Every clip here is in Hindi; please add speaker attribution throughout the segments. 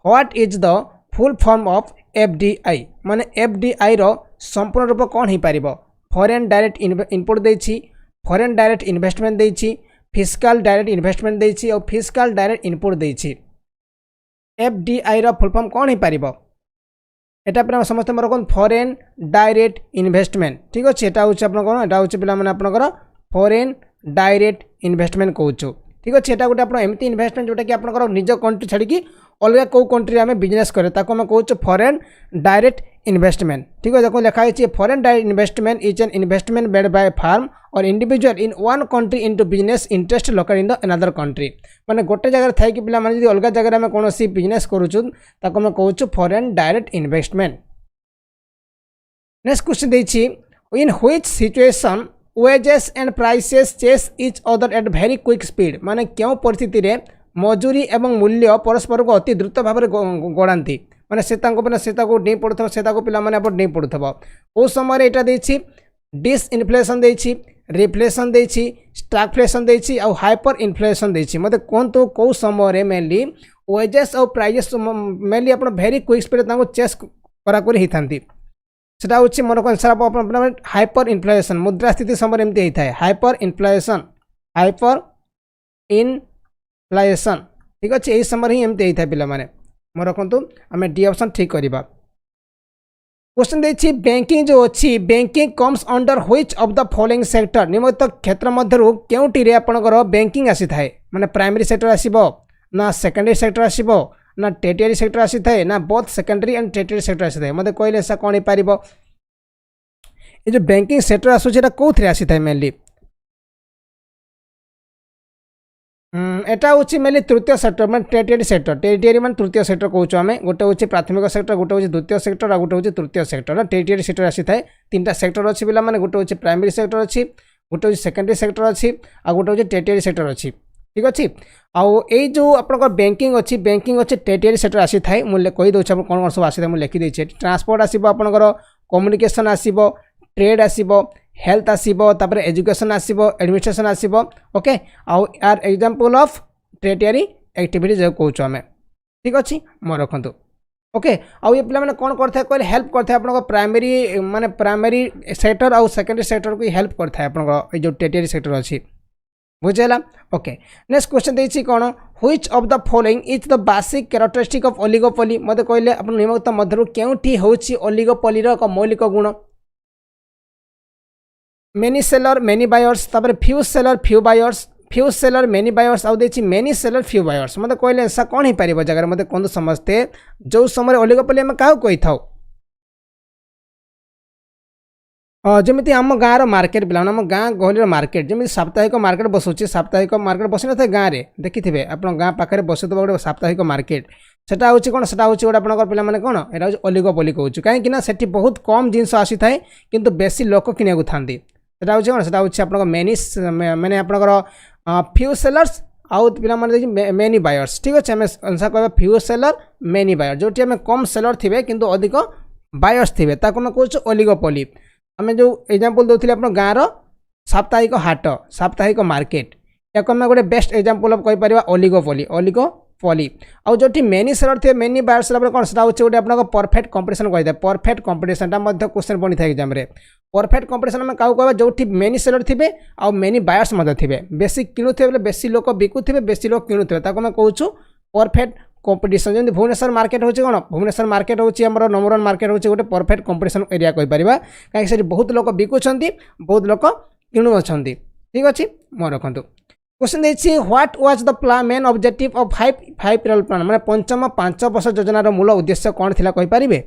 Speaker 1: What is the full form of FDI माने एफडीआई रो संपूर्ण रूप कौन हो पारिबो फॉरेन डायरेक्ट इनपुट देछि फॉरेन डायरेक्ट इन्वेस्टमेंट देछि फिस्कल डायरेक्ट इन्वेस्टमेंट देछि और फिस्कल डायरेक्ट इनपुट देछि एफडीआई रो फुल फॉर्म कौन हो पारिबो एटा पे समस्त मोर कोन फॉरेन डायरेक्ट इन्वेस्टमेंट ठीक अछि एटा होछि आपन कोन एटा होछि पिला माने आपनकर फॉरेन डायरेक्ट इन्वेस्टमेंट कहूछु ठीक अच्छे एटा गोटे आप एमती इन्वेस्टमेंट जोटा कि आपंकर निज कंट्री छाड़ी अलग कौ कंट्री आम बिजनेस करे ताको आम कहूँ फॉरेन डायरेक्ट इन्वेस्टमेंट ठीक है देखो लिखाई है foreign direct investment is an investment made by firm or individual in one country into business interest local in the another country माने गोटे जगह थाई कि पिला माने अलग जगह आम कौन बिजनेस करूँ ताको आम कहूँ foreign direct investment next question देछि in which situation wages and prices chase each other at very quick speed माने क्यों परिस्थिति रे मजूरी एवं मूल्य परस्पर को अति द्रुत भाव में गड़ाती माने से नहीं पड़ुथबो से पिला माने आप नहीं पड़ुथबो ओ समय एटा देछि डिसइन्फ्लेशन देछि रिफ्लेशन देछि स्टैगफ्लेशन देछि और हाइपर इन्फ्लेशन देछि मते कोन तो को समय रे मेनली वेजेस और प्राइसेस मेनली आप वेरी क्विक स्पीड ताको चेस करा करी हिथांती सेटा होछि मोर को आंसर अपन हाइपर इन्फ्लेशन मुद्रास्फीति समय एमती होता है हाइपर इन्फ्लेशन ठीक अच्छे यही समय ही एमती होता है पिला माने मोर रखु आम डी ऑप्शन ठीक करवा क्वेश्चन देछि बैंकिंग जो अच्छी banking comes under which of the following sector निम्नलिखित क्षेत्र मध्यरु केउटी रे आपनकर बैंकिंग आसी थाए माने प्राइमरी सेक्टर आसीबो ना सेकेंडरी सेक्टर आसीबो ना टेरिटरी सेक्टर आसी थाए ना both secondary and territory sector आसी थाए मते कहले ऐसा कोन पारिबो ये जो बैंकिंग सेक्टर आसुछेटा कोथरे आसी थाए मेनली एटा होछि मेनली तृतीय सेक्टर माने टेरिटरी माने तृतीय सेक्टर कहूछु आमे गोटे होछि प्राथमिक सेक्टर गोटे होछि द्वितीय सेक्टर आ गोटे होछि तृतीय सेक्टर टेरिटरी सेक्टर आसी थाए तीनटा सेक्टर अछि बिला माने गोटे होछि प्राइमरी सेक्टर अछि गोटे होछि सेकेंडरी सेक्टर अछि आ गोटे होछि टेरिटरी सेक्टर अछि ठीक अच्छे आउ ये जो आपंकर बैंकिंग अच्छी टेरिटरी सेक्टर आसी थाए मुझे कही दूसरे आप कौन कौन सब आसी मुझे लिखी देछे ट्रांसपोर्ट आसीबो आपनकर कम्युनिकेशन आसीबो ट्रेड आसीबो हेल्थ आसीबो तापर एजुकेशन आसीबो एडमिनिस्ट्रेशन आसीबो ओके आउ यार एग्जांपल ऑफ टेरिटरी एक्टिविटीज जो कहूँ आम ठीक अच्छे मन रखु ओके आउ ये पिला माने कौन करता है कहले हेल्प करता है आपन प्राइमरी माने प्राइमरी सेक्टर आउ सेकेंडरी सेक्टर को हेल्प करता है आपन जो टेरिटरी सेक्टर अच्छी बुझेला ओके नेक्स्ट क्वेश्चन देछि कोन which of the following is the basic characteristic of oligopoly मते कहले अपन निम्नलिखित मध्यरु केउटी होछि ओलिगोपोली रो एक मौलिक गुण मेनी सेलर मेनी बायर्स तापर few seller few buyers few seller many buyers आउ देछि मेनी सेलर फ्यू बायर्स मते कहले ऐसा कोन ही परिबो जगह मते कोन समझते जो समय ओलिगोपोली हम काउ कहि थाउ जमी आम गाँव मार्केट पिला आम गाँ गहली मार्केट जमी साप्ताहिक मार्केट बसुची साप्ताहिक मार्केट बसी न गाँव में देखिथे आप गाँ पाखे बसुव गोटे साप्ताहिक मार्केट सेटा हूँ कौन सेटा हूँ गोटे आप पिला माने कौन यहाँ हूँ ओलिगोपोली कहूँ कहीं से बहुत कम जिनस आसी थाए किंतु बेसी लोक किना था सेटा हूँ कौन सेटा हूँ आप मेनी माने आपंकर फ्यू सेलर्स आउ पिला माने मेनी बायर्स ठीक अच्छे आम आंसर कह फ्यू सेलर मेनी बायर जोटी आम कम सेलर थे किंतु अधिक बायर्स थे ताको कहूँ ओलिगोपोली आम जो एग्जांपल दौली आप गाँव साप्ताहिक हाट साप्ताहिक मार्केट या आम गोटे बेस्ट एग्जांपल ऑफ कहि परिबा ओलिगोपोली आउ जो मेनी सेलर थे मेनी बायर्स कौन से गोटे आप परफेक्ट कंपटीशन कही परफेक्ट कंपटीशन क्वेश्चन बनी था एग्जाम रे परफेक्ट कंपटीशन में क्या कह जो मेनी सेलर थे आउ मेनी बायर्स थे बेसी किणुवे बेसी लोक बिकुवे बेसी लोक किणुवे ताको कहूँ परफेक्ट कंपटीशन जमी भुवनेश्वर मार्केट होची कौन भुवनेश्वर मार्केट होची हमर नंबर वन मार्केट होची गोटे परफेक्ट कंपटीशन एरिया कहि परिबा कहीं से बहुत लोक बिकुछंती बहुत लोक किणु अछंती ठीक अछि मन रखंतु क्वेश्चन देछि what was the main objective of 5 year plan माने पंचम 5 वर्ष योजनार मूल उद्देश्य कौन थिला कहि परिबे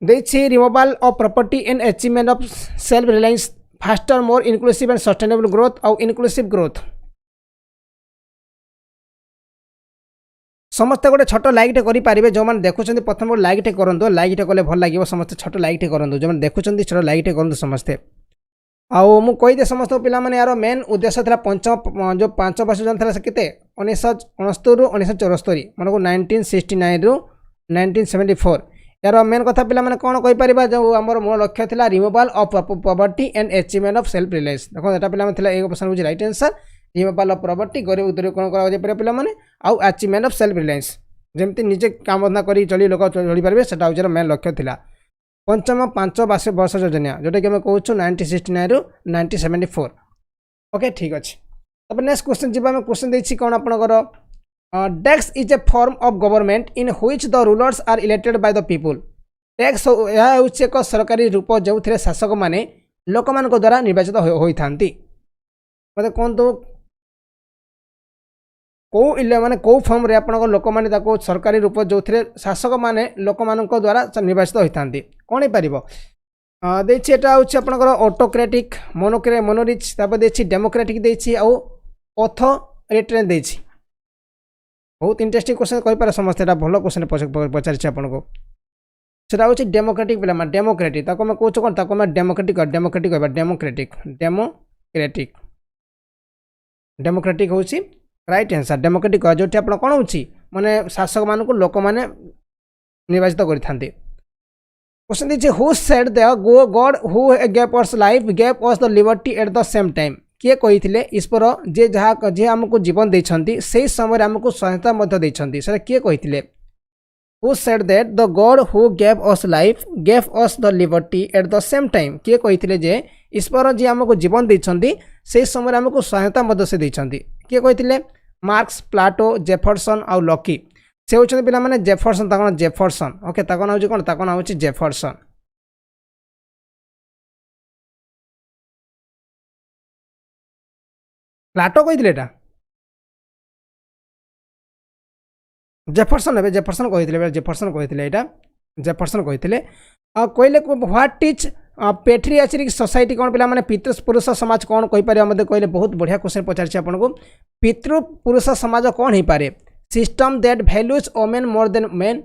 Speaker 1: देछि removal of poverty and achievement of self reliance faster more inclusive and sustainable growth or inclusive growth समस्त गोटे छोट लाइक करेंगे जो मैंने देखुं प्रथम गोटे लाइक करूँ लाइक कले भल लगे समस्त छोट लाइक करूँ जो मैंने देखुं छोट लाइक करूँ समस्ते आउ मु कहीदे समस्त पिला माने यार मेन उद्देश्य था पंचम जो 5 वर्ष योजना था के 1969 रु 1974 मन को 1969 रु 1974 यार मेन कथा पिला माने कौन कहि परिबा जो हमर मूल लक्ष्य था removal of poverty and achievement of self Reliance देखो एटा पिला माने एक ऑप्शन हो right answer removal of poverty गरीब दूरीकरण करा पिला माने आउ अचीवमेंट ऑफ सेल्फ रिलायंस जमती निजे काम धंदा कर चली लोक चली पारे से मेन लक्ष्य था। पंचम 5 वर्ष योजना जोटा कि आम कहूँ 1969 रु 1974। ओके ठीक अच्छे। तब नेक्स्ट क्वेश्चन जी क्वेश्चन देखिए कौन आपंकर tax is a form of government in which the rulers are elected by the people. Tax यह एक सरकारी रूप जो थे शासक मैंने लोक मान द्वारा निर्वाचित होता मत कहतु कौ माने कौ फॉर्म रे आपन लोक माने ताको सरकारी रूप जो थे शासक माने लोक मान द्वारा निर्वाचित होता कौन हो देखिए एटा हूँ आपंकर ऑटोक्रेटिक मोनोरिच देखिए डेमोक्रेटिक देखिए आउ ऑथोरिटेरियन देखिए। बहुत इंटरेस्टिंग क्वेश्चन कहीपर समस्त भल क्वेश्चन पचार आपको सेटा हूँ डेमोक्रेटिक पे डेमोक्रेटिक मैं कौन कौन मैं democratic democratic democratic democratic democratic हूँ राइट आंसर डेमोक्रेटिक जो आप कौन हो माने शासक मान को लोक मैंने निर्वाचित करते। क्वेश्चन दीजिए who said the God who gave us life gave us the liberty at the same time. किए कही ईश्वर जे जहाँ जे आमको जीवन देते से समय आमको सहायता देते किए कही who said that the God who gave us life gave us the liberty at the same time. किए कही जे ईश्वर जी आमको जीवन देते से समय आमको सहायता से देते किए कही मार्क्स प्लाटो जेफरसन आउ लकी से होती पिला माने जेफरसन जेफरसन ओके ना हूँ कौन ना हूँ जेफरसन। प्लाटो कही जेफरसन है जेफरसन कही जेफरसन कही यहाँ जेफरसन कही कहले व्हाट इज पेट्रियार्चिक सोसाइटी कौन पिला माने पितृपुरुष समाज कौन कहीपर मतलब कहले बहुत बढ़िया क्वेश्चन पचार आपको पितृपुरुष समाज कौन हो पारे system that values women more than men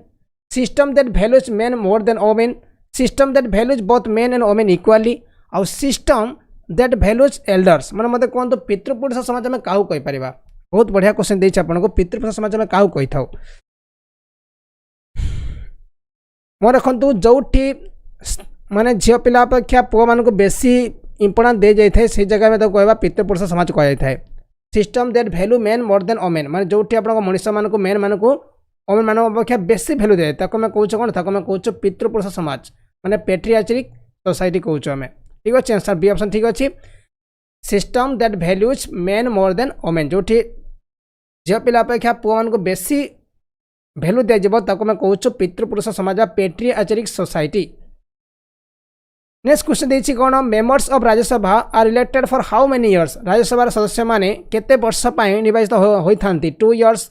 Speaker 1: system that values men more than women system that values both men and women equally आउ सिस्टम दैट वैल्यूज एल्डर्स मैंने मतलब कहते पितृपुरुष समाज में क्या कहीपर। बहुत बढ़िया क्वेश्चन देती आपको पितृपुरुष समाज में क्या कही था मोर रखु जो माने झील पिला अपेक्षा पुआ मान को बेसी इंपोर्टेंस दे जाए से जगह में तो कहवा पितृपुरुष समाज कह जाए। System that value main more than women माने जो आप मनुष्य मान को मेन मान को वोमेन मान अपेक्षा बेसी वैल्यू दे मैं कौन कौन मैं कौन पितृपुरुष समाज माने पेट्रियार्चिक सोसाइटी कौच आम ठीक अच्छे आंसर बी ऑप्शन ठीक अच्छे। System that values men more than women जो झील पिला अपेक्षा पुआ मान को बेसी वैल्यू दिज्व मैं कौच पितृपुरुष समाज पेट्रियार्चिक सोसाइटी। नेक्स्ट क्वेश्चन देखिए कौन members of Rajya Sabha are elected for how many years. Rajya Sabha सदस्य माने केते वर्ष पाए निर्वाचित होता 2 इयर्स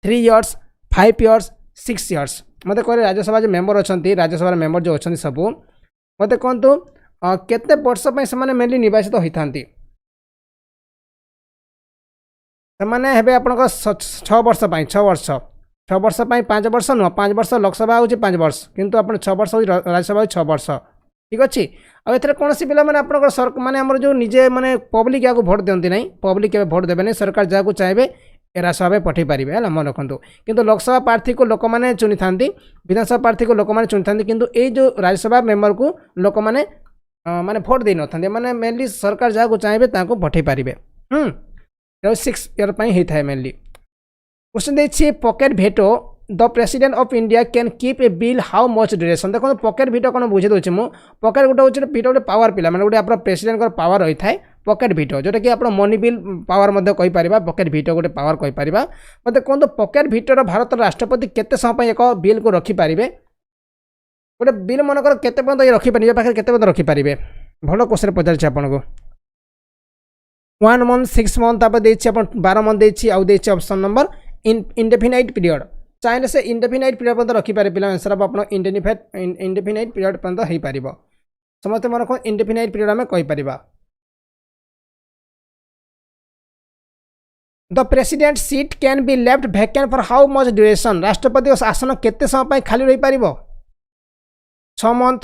Speaker 1: 3 इयर्स 5 इयर्स 6 इयर्स मत कह राज्यसभा जो मेंबर अच्छा राज्यसभा मेंबर जो अच्छा सब मत कहतु केते वर्ष से मेनली निर्वाचित होता से आपंकर 6 वर्ष 6 वर्ष 5 वर्ष नुह 5 वर्ष लोकसभा हूँ 5 वर्ष किंतु आप 6 वर्ष राज्यसभा 6 वर्ष ठीक अच्छे। आउ कौन सी पिला मैंने आप माने आमर जो निजे माने पब्लिक या भोट दिखती ना पब्लिक के भोट देवे सरकार जहाँ चाहिए राज्यसभा पठे पारे है मन रखु किंतु लोकसभा प्रार्थी को लोक मैंने चुनी था विधानसभा प्रार्थी को लोक मैंने चुनी था किंतु ये जो राज्यसभा मेंबर को लोक मैंने माने भोट दे न माने मेनली सरकार जहाँ चाहिए पठे पारे 6 ईयर होता है मेनली। क्वेश्चन देखिए पॉकेट भेटो the president of India can keep a bill how much duration. देखो पॉकेट भिटो कौन बुझे दूसरी मुझे पॉकेट गोटे हूँ भिटो गोटे पावर पिला मैंने गोटे आप प्रेसिडेंट पावर रही है पॉकेट भिटो जोटा कि आप मनी बिल पावर कहीपर पॉकेट भिटो गोटे पावर कहीपर मतलब कहते पॉकेट भिटर भारत राष्ट्रपति केते समय एक बिल को रखिपारे गोटे बिल मनकर केते पर्यंत रखिपारे पाखे केते पर्यंत रखिपारे भल क्वेश्चन पचार आपको 1 मंथ 6 मंथ आप 12 मंथ देखिए आउ देखिए ऑप्शन नंबर इंडेफिनाइट पीरियड चाहे से इंडेफिनाइट पीरियड पर्यंत रखिपारे पिला आंसर आप इंडेफिनाइट पीरियड पर्यंत हो पार समस्त मन को इंडेफिनाइट पीरियड आम कहीपर। The president seat can be left vacant for how much duration. राष्ट्रपति आसन केते समय खाली रही पार 6 मंथ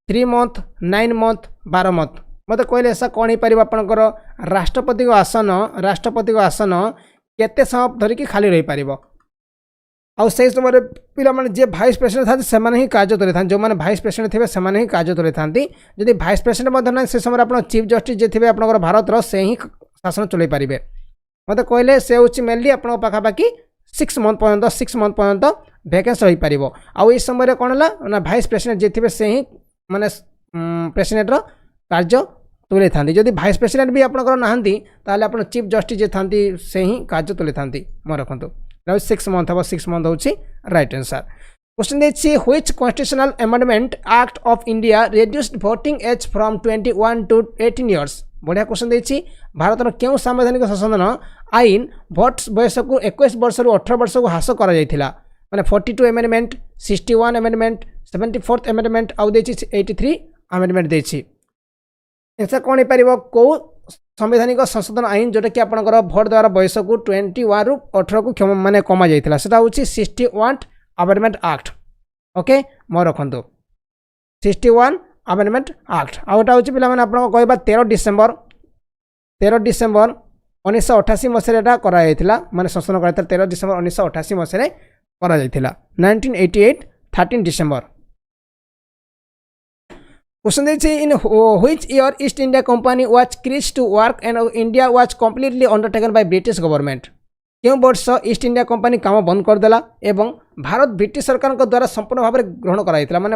Speaker 1: 3 मंथ 9 मंथ 12 मंथ मत कहले ऐसा कौन हो पार आपंकर राष्ट्रपति को आसन केते समय धरिकी खाली रही पार आउ से समय पिला माने जे भाइस प्रेसिडेंट था से ही कार्य तुले था जो मैंने भाइस प्रेसिडेंट थे से ही कार्य तुले था जदि भाइस प्रेसिडेंट ना से समय आप चीफ जस्टिस जे थे आप भारत से ही शासन चल पारे मत कहले से हूँ मेनली आप पाखापाखि 6 मंथ पर्यंत वैकेंसी रही पारिबो। आउ इस समय कौन है ना भाइस प्रेसिडेंट जी थे से ही माने प्रेसिडेंट कार्य तुले था। जदि भाइस प्रेसिडेंट भी आपंकर नहांती ताले आपण चीफ जस्टिस जे थांती से ही कार्य तुले था। मन रखु 6 मंथ हम 6 मंथ होची राइट आंसर। क्वेश्चन देखिए which constitutional amendment act of India reduced voting age from 21 to 18 years. बढ़िया क्वेश्चन देखिए भारतर क्यों संवैधानिक संशोधन आईन भोट बयस को 21 वर्ष रु 18 वर्ष को ह्रास करा जायथिला माने 42 अमेंडमेंट 61 अमेंडमेंट 74th अमेंडमेंट आउ देछि 83 अमेंडमेंट देछि। ऐसा कौन हो कौ संवैधानिक संशोधन आईन जोटा कि आपंकर भोट द्वारा बयस को 21 रु 18 को क्षम माने कमा जायथिला सेटा होछि 61 अमेंडमेंट एक्ट। ओके मन रखु 61 अमेंडमेंट एक्ट। आउटा होछि पिला माने आपन कहबा 13 डिसेंबर 1988 मसीहा करा जायथिला माने संशोधन करा 13 डिसेंबर 1988 मसीहा करा जायथिला 1988 13 डिसेंबर। क्वेश्चन देखिए in which year East India Company was क्रीज to work and India was completely undertaken by British government. क्यों वर्ष ईस्ट इंडिया कंपनी काम बंद करदेला एवं भारत ब्रिटिश सरकार द्वारा संपूर्ण भाव में ग्रहण कराइला माने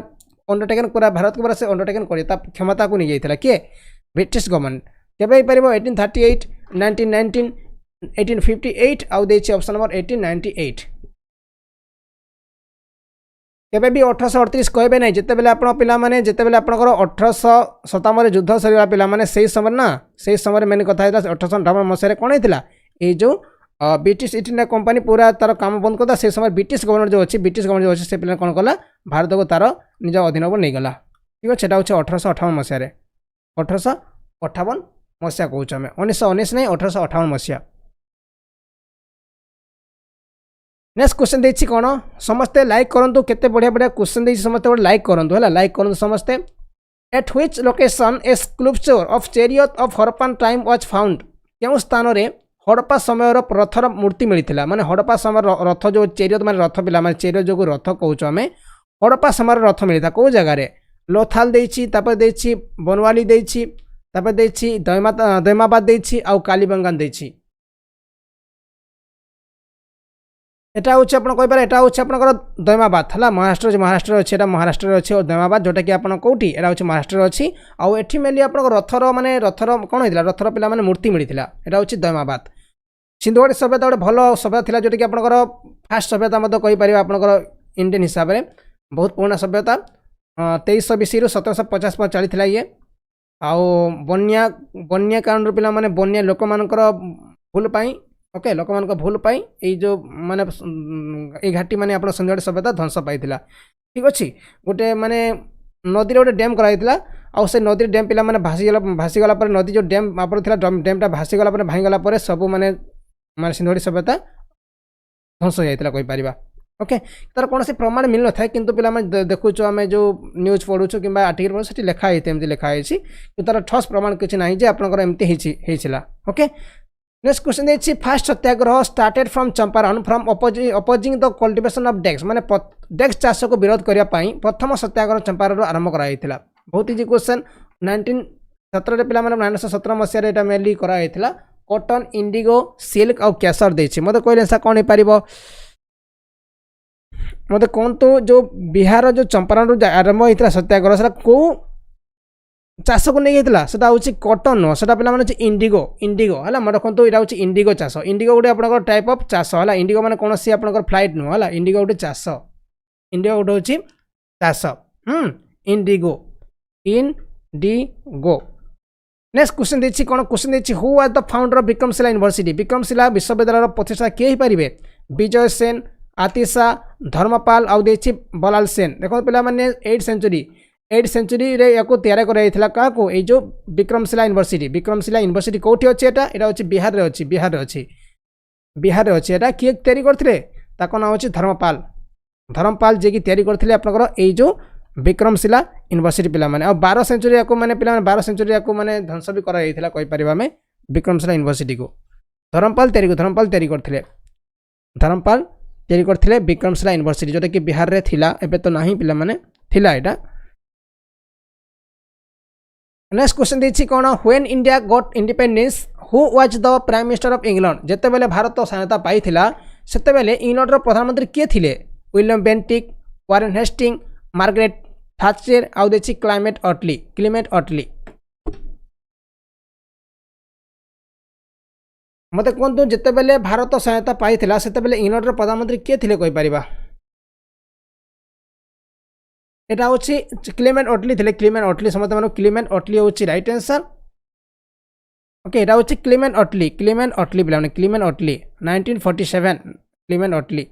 Speaker 1: अंडरटेकन पूरा भारत को से अंडरटेकन कर क्षमता को नहीं जाइला किए ब्रिटिश गवर्नमेंट केबे हो पारिबो 1838 1919 1858 आउ देछि ऑप्शन नंबर 1898। केबे भी 1838 कहबे नहीं जिते बेले आपण पिला माने जिते बेले आपनकर 1857 युद्ध सरीला पिला माने सही समय ना सही समय मेन कथा 1858 मसीह कोन हेतिला ए जो ब्रिटिश ईस्ट इंडिया कंपनी पूरा तार काम बंद करता से समय ब्रिटिश गवर्नमेंट जो अच्छी ब्रिटिश गवर्नमेंट जो अच्छी से पिला कौन कला भारत को तार निज अधीन को नहीं गला। ठीक है सेटा होछि 1858 मसीह 1858 मसीहा कहूँ आम 1919 नहीं 1858 मसीहा। नेक्स्ट क्वेश्चन देखिए कौन समस्ते लाइक करूँ केते बढ़िया बढ़िया क्वेश्चन देखिए समस्ते गोटे लाइक करूँ है लाइक करूँ समस्ते। At which location A sculpture of chariot of Harappan time was found. क्यों स्थान रे हड़प्पा समय रथर मूर्ति मिलता माने हड़प्पा समय रथ जो चैरियट माने रथ पिला माने चैरियट जो रथ कहूँ आम हड़प्पा समय रथ मिलता कौ जगार लोथाल देछि तापर देछि बनवाली देछि तापर देछि दैमाबाद देछि आउ कालीबंगान देछि। एटा होछि आपण कहि पारे एटा होछि आपनकर दैमाबाद हला महाराष्ट्र अछि एटा महाराष्ट्र अछि और दैमाबाद जोटा कि आपण कोठी एटा होछि महाराष्ट्र अछि आउ एठी मेली आपनकर रथर माने रथर कोन होइतिला रथर पिला माने मूर्ति मिलितिला एटा होछि दैमाबाद। सिंधुगढ़ सभ्यता गोटे भल सभ्यता थिला जोटा कि आपनकर फास्ट सभ्यता मते कहि परिबा आपनकर इंडियन हिसाब रे बहुत पुराना सभ्यता 2300 BC रु 1750 पर चलीथिला ये आउ बन्या कारण पिला माने बन्या लोक मानकर भूल पाई ओके लोक मान भूल पाई ये जो माने ये घाटी माने आप सिंधुगढ़ सभ्यता ध्वंस पाई। ठीक अच्छे गोटे माने नदी गोटे डैम कराइला आउ से नदी डैम पिला माने भासीगला नदी जो डैम आप डैमटा भासीगला भाईगला सब माने माने सिंधुगढ़ सभ्यता ध्वंस हो जाता कही पार। ओके तार कौन से प्रमाण मिल न था किंतु पिला देखुच आम जो न्यूज पढ़ुचु कि आर्टिकल पढ़ु से लिखाई एमती लिखाई तार ठोस प्रमाण किसी ना जे आपंकर एमती होता। ओके नेक्स्ट क्वेश्चन देखिए first satyagraha started from Champaran from opposing the cultivation of dash माने डेक्स चाष को विरोध करने प्रथम सत्याग्रह चंपारण आरंभ कराइला। बहुत इजी क्वेश्चन 1917 पिला 1917 मसीह यहाँ मेनली कराइला कॉटन इंडिगो सिल्क और कैसर देछि मते कहले सा कौन हो पार मते कौन तो जो बिहार जो चंपारण आरंभ होता सत्याग्रह से कौ चाष को नहीं होता से हूँ कटन नुह से पे इंडिगो इंडिगो है मन रखु यहाँ हूँ इंडिगो चाष इंडिगो गोटे आप टाइप ऑफ चाष है इंडिगो मैंने कौन सी आप फ्लाइट नुह है इंडिगो गोटे चाष इंडिगो गोटे हूँ चाष इंडिगो इंडिगो। नेक्स्ट क्वेश्चन देखिए कौन क्वेश्चन देखिए who was the founder of Vikramshila university Vikramshila विश्वविद्यालय प्रतिष्ठा किए ही पारे विजय सेन आतिशा धर्मपाल आउ देखिए बलाल सेन। देखो पिला माने 8th सेंचुरी रे याको तैयार कराइला क्या ये जो विक्रमशिला यूनिवर्सिटी कौटी अच्छे यहाँ हूँ बिहार रे अच्छी बिहार रे अच्छी किए तैयारी करते ना हूँ धर्मपाल जी की तैयारी करते आपंकर ये जो विक्रमशिला यूनिवर्सिटी पिला माने और 12 सेंचुरी या माने पिला 12 सेंचुरी या माने ध्वंस भी कराइला कही पारे आम विक्रमशिला यूनिवर्सिटी को धर्मपाल तैयारी करते विक्रमशिला यूनिवर्सिटी जोटा कि बिहार रे थिला एबे तो नहीं पिला माने थिला एटा। नेक्स्ट क्वेश्चन देखिए कौन when India got independence who was the prime minister of England जेते बेले भारत स्वाधीनता पाई सेतेबेले इंग्लैंडर प्रधानमंत्री किए थिले William Bentinck Warren Hastings Margaret Thatcher आउ देछि क्लेमेंट अटली मते कहतु जितेबेले भारत सहायता पाई सेतेबेले इंग्लैंडर प्रधानमंत्री किए थिले कहि परिबा एटा होछि क्लेमेंट अटली थिले क्लेमेंट अटली समस्त मानो क्लेमेंट अटली होछि राइट आंसर ओके एटा होछि क्लेमेंट अटली पिलाने क्लेमेंट अटली 1947 क्लेमेंट अटली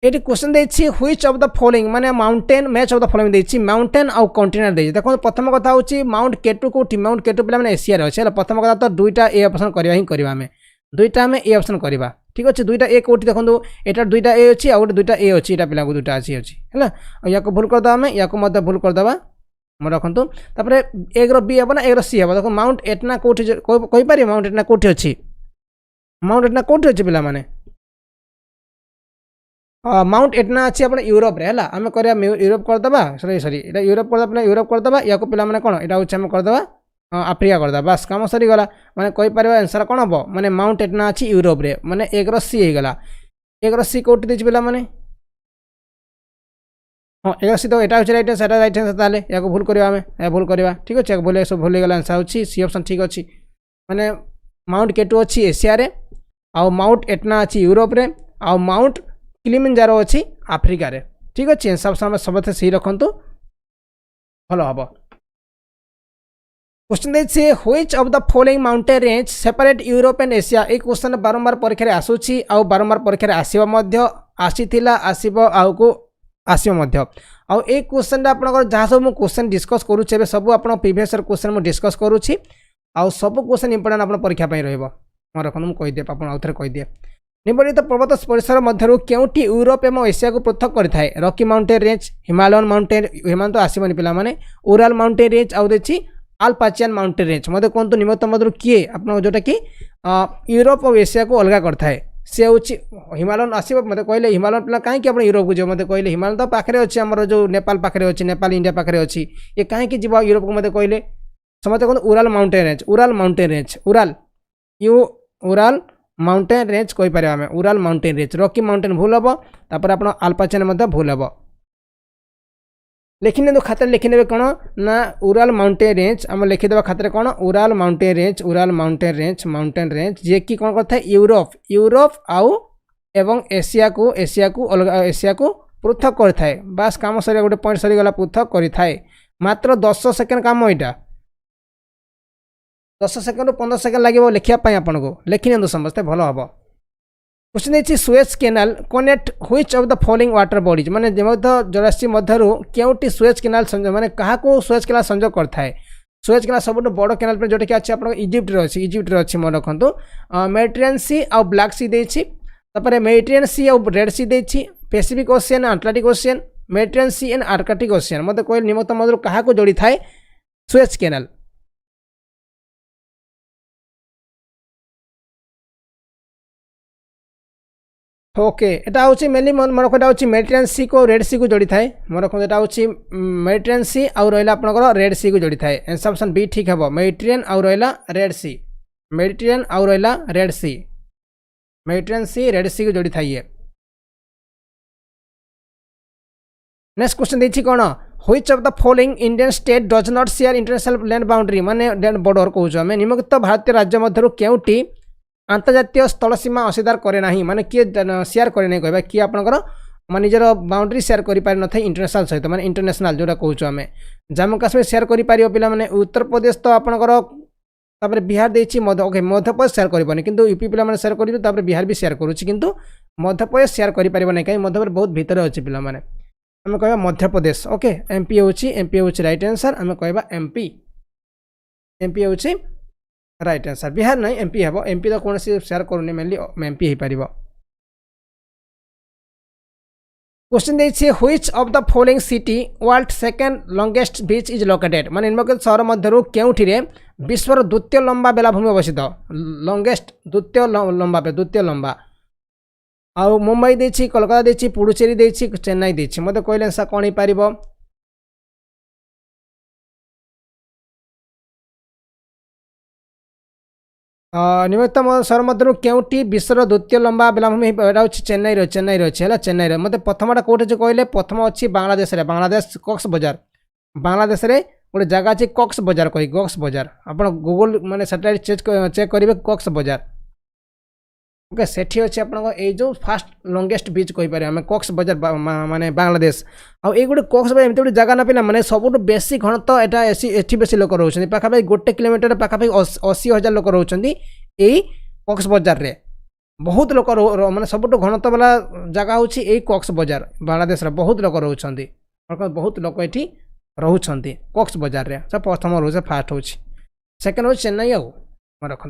Speaker 1: ये क्वेश्चन देछि व्हिच ऑफ द फॉलोइंग माने mountain match of the following देछि माउंटेन आउ कॉन्टिनेंट देछि देखो प्रथम कथा होछि माउंट केटू कोठी माउंट केटू पिला माने एशिया रे अछि प्रथम कथा तो दुईटा ए ऑप्शन करबा ही करबा हमें दुईटा में ए ऑप्शन करबा ठीक अछि दुईटा ए कोठी देखो एटा दुईटा ए अछि आ गोटे दुईटा ए अछि एटा पिला को दुईटा अछि हैला या को भूल कर दबा हमें या को मध्य भूल कर दबा म रखंतु तापरे एक रो बी हेबो ना एक रो सी हेबो देखो माउंट एटना कोठी कहि पारि माउंट एटना कोठी अछि पिला माने माउंट एटना अच्छी आप यूरोप रे है आम कर यूरोप करदे सॉरी एटा यूरोप करदे यूरोप करदे या पिला माने कोन एटा होछि हम करदे आफ्रिका करदे बस काम सरी गला माने कहि परबा आंसर कोन हबो माने माउंट एटना अच्छी यूरोप रे माने एक रो सी हे गला एक रो सी कोठी देछि पिला माने हां एक सी तो एटा होछि राइट आंसर ताले या को भूल करबा हमें या भूल करबा ठीक अछि बोले सब भूल गला आंसर होछि सी ऑप्शन ठीक अछि माने माउंट केटू अछि एशिया रे आ माउंट एटना अछि यूरोप रे आ माउंट किलिमंजारो अच्छी आफ्रिका रे ठीक अच्छे सब समय सब सही रखु भल हम क्वेश्चन देखिए which of the following mountain range separate Europe and Asia एक क्वेश्चन बारंबार परीक्षा आसूची आउ बारंबार परीक्षा आसीबो मध्य आसीथिला आसीबो आउ को आसीबो मध्य आउ एक क्वेश्चन आपनकर जहाँ सब क्वेश्चन डिस्कस करूचे सब आप प्रीवियस क्वेश्चन मु डिस्कस करूची आउ सब क्वेश्चन इंपोर्टेंट आप परीक्षा रहइबो म रखन मु कहि दे आप आउ थरे कहि दे निम्नलिखित पर्वत परिसर मध्य केउटी यूरोप एवं एशिया को पृथक करथाय Rocky mountain range Himalayan mountain Himalaya तो आसीबनी पिला माने उराल माउंटेन रेंज आउ देछि आल्पाचियन माउंटेन रेंज मते कोनतो निम्नलिखित मध्य किए आपन जोटा कि यूरोप और एशिया को अलग करथाय से होछि हिमालयन आसीबो मते कहले हिमालयन पिला काहे कि आपण यूरोप को जे मते कहले हिमालय तो पाखरे अछि हमर जो नेपाल पाखरे अछि नेपाल इंडिया पाखरे अछि ये काहे कि जीवा यूरोप को मते कहले समते कोन Ural mountain range Ural mountain range कहि पारे हमें Ural mountain range Rocky mountain भूल हम तापर आप आल्पाचियन मध्य भूल हम लिखिने तो खाते लिखिने कौन ना उराल माउंटेन रेंज आम लिखिदेवा खाते कौन उराल माउंटेन रेंज जे कि कौन करता है यूरोप आउ एवं एशिया को अलग पृथक करता है बास काम सर गोटे पॉइंट सरीगला पृथक करें मात्र 10 सेकेंड काम यहाँ 10 सेकेंड 15 सेकेंड लगे लिखापी आपन को लिखिने समस्ते भल हम क्वेश्चन देखिए Suez canal connect which of the following water bodies माने जलाशय मध्य केउटी सुएज केनाल संजोग माने कहा को सुएज केनाल संजोग करता है सुएज केनाल सब बड़ केनाल पे जोटा कि अच्छे आप इजिप्ट रे अच्छी मन रखु मेडिटेरियन सी आउ ब्लैक सी देछि तापर मेडिटेरियन सी आउ रेड सी देछि Pacific Ocean Atlantic Ocean Mediterranean Sea and Arctic Ocean मते कोई निमत मध्य कहा को जोड़ी थाए सुएज केनाल ओके एटा होची मेनली मन रखा होची मेडिटेरियन सी को रेड सी को जोड़ी थाए मन रखो एटा होची मेडिटेरियन सी आउ रहला आपनकर रेड सी को जोड़ी थाए आंसर ऑप्शन बी ठीक हबो मेडिटेरियन आउ रहला रेड सी मेडिटेरियन आउ रहला Red Sea Mediterranean Sea Red Sea को जोड़ी थाए नेक्स्ट क्वेश्चन देछि कोन which of the following Indian state does not share international land boundary माने लैंड बॉर्डर कहूछ हमें निम्नलिखित भारतीय राज्य मध्य केउटी अंतर्जातीय स्थल सीमा असीदार करे नाही माने किए शेयर करे नहीं कहबा कि आपनकर माने निजर बाउंड्री शेयर करि पारि न थे इंटरनेशनल सहित माने इंटरनेशनल जोटा कहूछ हमें जम्मू काश्मीर शेयर करि पारियो पिला माने उत्तर प्रदेश तो आपनकर तापर बिहार देछि मध्य प्रदेश शेयर करि पानी किंतु यूपी पिला माने शेयर करि तापर बिहार भी शेयर करूछि किंतु मध्य प्रदेश शेयर करि पारिबो नै काई मध्य प्रदेश बहुत भीतर अछि पिला माने हम कहबा मध्य प्रदेश ओके एमपी होछि राइट आंसर हम कहबा एमपी होछि राइट आंसर बिहार नहीं एमपी हम एमपी तो कौन सी शेयर करूनी मेनली एमपी हो पार क्वेश्चन देखिए which of the following city world second longest beach is located माने निम्नलिखित शहर मध्य केउठी रे विश्वर द्वितीय लंबा बेलाभूमि अवस्थित लॉन्गेस्ट द्वितीय लंबा आउ मुंबई देछि कोलकाता देछि पुडुचेरी देछि चेन्नई देछि मते कहले आंसर कोन ही पारिबो निम्नलिखित सहर मध्य केउटी विश्वर द्वितीय लंबा बेलाभूमि एटा हूँ चेन्नई अच्छी है चेन्नई मत प्रथमटा कौटे अच्छे कहले प्रथम अच्छी बांग्लादेश कक्स बजार बांग्लादेश रे गोटे जगह अच्छी कक्स बजार कही कक्स बजार आप गूगल माने सैटेलाइट चेक करेंगे कक्स बजार ओके सेठी अच्छे आप जो फास्ट लंगेस्ट बीच कहीपर आम कक्स बजार माने बांग्लादेश आउ ये गोटे कक्स बजार एमती गोटे जगह ना पे मैंने सबुठ बेसी घनत्व एटा एठी बेसी लोक रोचे पाखापाखि 1 किलोमीटर पाखापाखि 80,000 लोक रोच कक्स बजार रे बहुत लोक माने सबुठ घनत्व वाला जगह हूँ ये कक्स बजार बांग्लादेश बहुत लोक रोच बहुत लोक ये रोच कक्स बजार रे सब प्रथम रोचे फास्ट हूँ सेकेंड हूँ चेन्नई आउ रखु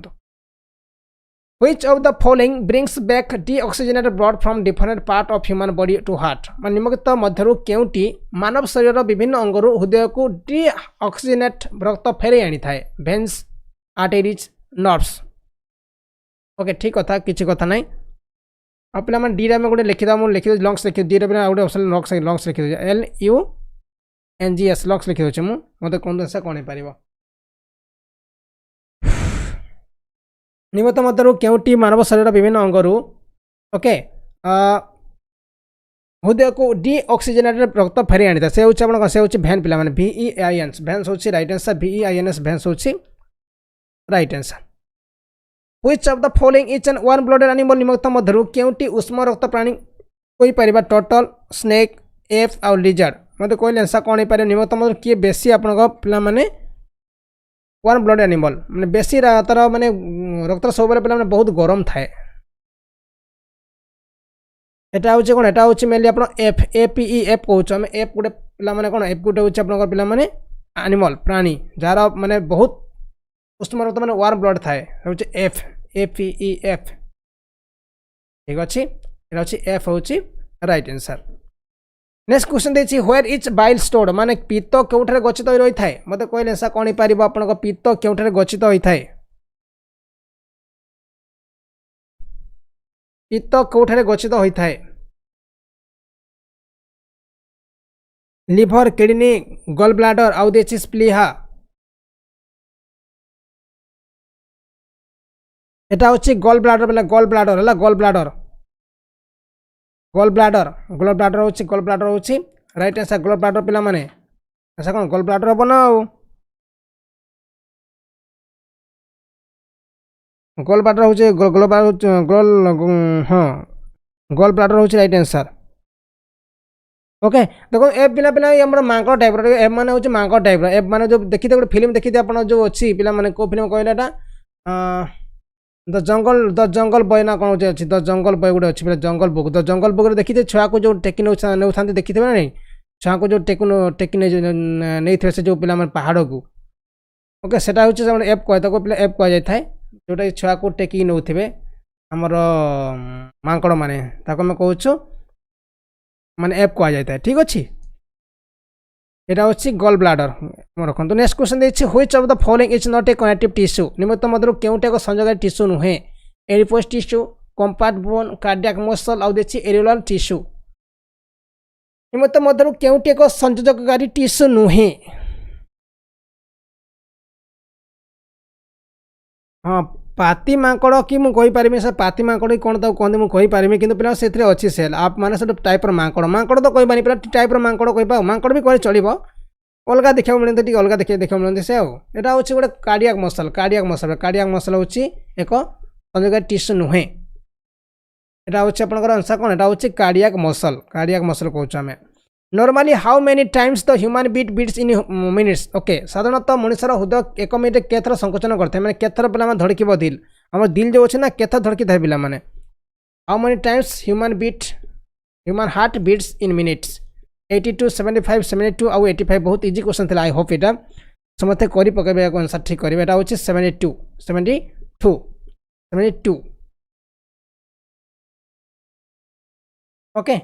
Speaker 1: Which of the following brings back deoxygenated blood from different part of human body to heart? मान निम्नलिखित मध्यरु केउटी मानव शरीर विभिन्न अंगरु हृदय को डीऑक्सीजनेट रक्त फेरे आनी थाए वेन्स आर्टेरीज नर्व्स ओके ठीक कथा किछि कथा नै आप पिला मन डी रे में गोटे लिखिदा मु लिखि लंग्स लिखि डी रे में गोटे ऑप्शन लंग्स लिखि LUNGS लंग्स लिखि दोछ मु मते कोन से कोन पारिबो निम्नलिखित मध्यरु केउटी मानव शरीर विभिन्न अंगरु ओके हृदय को डीऑक्सीजनेटेड रक्त फेरी आनी से हूँ से हूँ भैन पिला VEINS भैंस हूँ रईट आंसर VEINS भैंस हूँ right answer which of the following is an one blooded animal निम्नलिखित मध्यरु केउटी उष्म रक्त प्राणी कोई परिबा टर्टल स्नेक एफ आउ लिजर्ड मते कहले आंसर कोन हे पारे निम्नलिखित मध्यरु किए बेसी आपन पिला माने वन ब्लड एनिमल मैंने बेसी तार माने रक्त सब पे बहुत गरम थाए एटा हूँ कौन एटा हूँ मेनली आप APEF कौच आम एफ गोटे पे कौन एफ गोटे हूँ पे माने एनिमल प्राणी जार माने बहुत उष्म रक्त माने वार्म ब्लड थाए हूँ APEF ठीक अच्छे एफ हूँ राइट आंसर नेक्स्ट क्वेश्चन देखिए व्हेयर इज बाइल स्टोर्ड माने पीत्त केउठारे गच्छित होई रही थाए मते कहले ऐसा कोन ही पारिबो आपन को पीत्त केउठारे गच्छित होई थाए पीत्त केउठारे गच्छित होई थाए लिवर किडनी गॉल ब्लैडर आउ देछि स्प्लीहा एटा होछि गॉल ब्लैडर बेला गॉल ब्लैडर हला गॉल ब्लैडर होची गॉल ब्लैडर होची राइट आंसर गॉल ब्लैडर पिला माने ऐसा कौन गॉल ब्लैडर हो ना गॉल ब्लैडर होची गॉल ब्लैडर होची राइट आंसर ओके देखो ए पिला पिला हमर मांको टाइप रो ए माने होची मांको टाइप रो ए माने जो देखि गोटे फिल्म देखि आपण जो अछि पिला माने को फिल्म कहलाटा द जंगल बॉय ना कौन अच्छी द जंगल बॉय गोटे अच्छी जंगल बुक द जंगल बुक देखिए छुआ को जो टेकी नौ देखी थे ना नहीं छुआ को जो टेकी नहीं थे से जो पिला पहाड़ को ओके सेटा हूँ एप कह पे एप कह जाए जोटा छुआ को टेकी नौ आमर मांकड़ मैंने आम कहूँ माने एप कह जाए ठीक अच्छे एटा होची गॉल ब्लैडर रखु नेक्स्ट क्वेश्चन देखिए which of the following is not a connective tissue निम्नलिखित मध्यरु केउटे एक संयोगकारी टिश्यू नुहे adipose tissue compact bone cardiac muscle आउ देखिए एरियोलर टिश्यू निम्नलिखित मध्यरु केउटे एक संयोजककारी टिश्यू नुहे हाँ पाती मांकड़ कि मुझे पारि सर पाती मांकड़ कौन तक कहते मुझे पारि कि से अच्छी सेल आप मैंने सब टाइप मांकड़ मांकड़ तो कही पूरा टाइप मांकड़ कह मांकड़ भी कह चलो अलग देखा मिलते अलग देखा मिलते से आटा हूँ गोटे कार्डियक मसल हूँ एक संयोगकारी टिश्यू नुहे यहाँ हूँ आपंकर आंसर कौन यहाँ हूँ कार्डियक मसल कहूँ आम normally how many times the human beats in minutes okay साधारणतः मनुष्यर हृदय 1 मिनिट के थर संकोचन करते हैं मैंने केथर पे धड़क दिल आम दिल जो अच्छे ना केथर धड़की था पे मैंने how many times human heart beats in minutes 82 75 72 आउ 85 बहुत इजी क्वेश्चन था आई होप यहाँ समस्ते कर पकड़े आंसर ठीक करेंगे यहाँ हूँ 72 ओके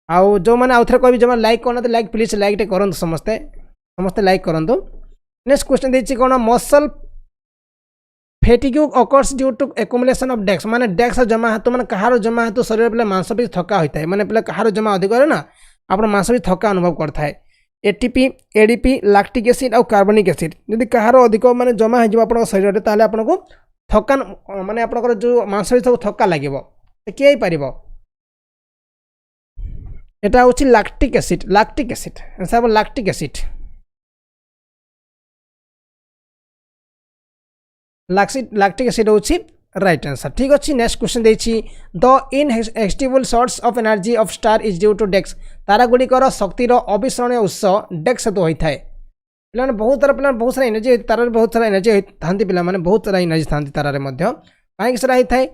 Speaker 1: आउ जो मैंने आउ थे कह जो लाइक करना लाइक प्लीज लाइक टे करूँ समस्ते लाइक करूँ नेक्स्ट क्वेश्चन देखिए कौन muscle fatigue occurs due to accumulation of dash माने डेक्स जमा हेतु माने कहार जमा हेतु शरीर पे मांसपेशी थका होता है माने पे कहार जमा अधिक है ना आप मांसपेशी थका अनुभव करता है एटीपी एडीपी लैक्टिक एसिड और कार्बनिक एसिड जदि कहार अधिक माने जमा हो आप शरीर ताले आपको थकान माने आपनकर जो मांसपेशी सब थका लगे किए पार एटा होची lactic acid answer lactic acid lactic acid होची राइट आंसर ठीक अच्छे नेक्स्ट क्वेश्चन देछि the inexhaustible source of energy of star is due to डेक्स तारा गुड़िकर शक्तिर अविस्मरणीय उत्स डेक्स हेतु होता है पे बहुत तार पे बहुत सारा एनर्जी तार बहुत सारा एनर्जी था पे बहुत सारा एनर्जी था तार कहीं सारा होता है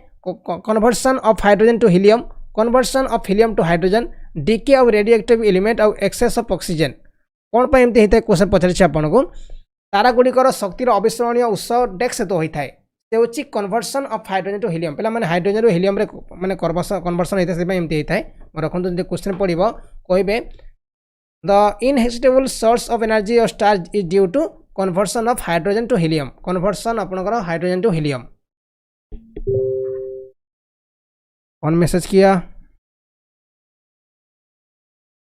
Speaker 1: conversion of hydrogen to helium conversion of helium to hydrogen decay of radioactive element और एक्सेस ऑफ ऑक्सीजन कौन पर एमती होता है क्वेश्चन पचार आपको तारा गुड़िकर शक्तिर अविस्मरणीय उत्स डेक्स हेतु होता है से हूँ conversion of hydrogen to helium पे मैंने हाइड्रोजन हिलियम माने कन्वर्सन होता है एमती होता है रखु जो क्वेश्चन पड़ो कहे the inexhaustible source of energy of star is due to conversion of hydrogen to helium conversion आपनकर हाइड्रोजन टू हिलियम कौन मैसेज किया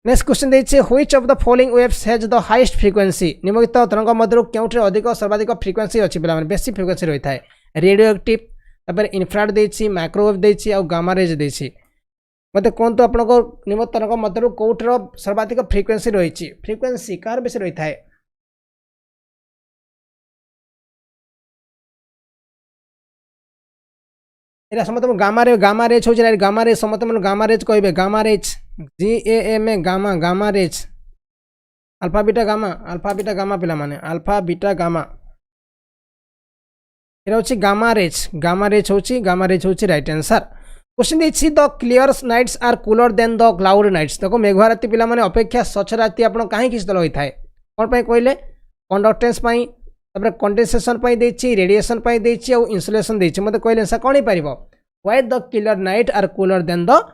Speaker 1: नेक्स्ट क्वेश्चन देखिए which of the following waves has the highest frequency निम्नलिखित तरंग मध्य क्योंठे अधिक सर्वाधिक फ्रीक्वेंसी अच्छी पे बेसी फ्रीक्वेंसी रही है रेडियो एक्टिव तापर इनफ्रारेड देछि माइक्रोवेव देछि और गामा रेज देछि मते कहतु आपनको निम्न तरंग मध्य कौटर सर्वाधिक फ्रीक्वेंसी रही फ्रीक्वेंसी कार बेसी रही है एरा समस्त गामा रेज हो गामा रेज समस्त गामा रेज कहे gamma rays GAMA gamma gamma rays alpha beta gamma पिला माने अल्फा बीटा गामा एरा होची गामा रेज होची राइट आंसर क्वेश्चन देछि the clear nights are cooler than the cloudy nights देखो मेघुआ राति पिला माने अपेक्षा स्वच्छ राति आपण काहे शीतल होई थाए कोन पय कहले कंडक्टेंस पय तबरे कंडेंसेशन पय देछि रेडिएशन पय देछि और इंसुलेशन देछि मते कहले आंसर कोन पारिबो why the clear night are cooler than the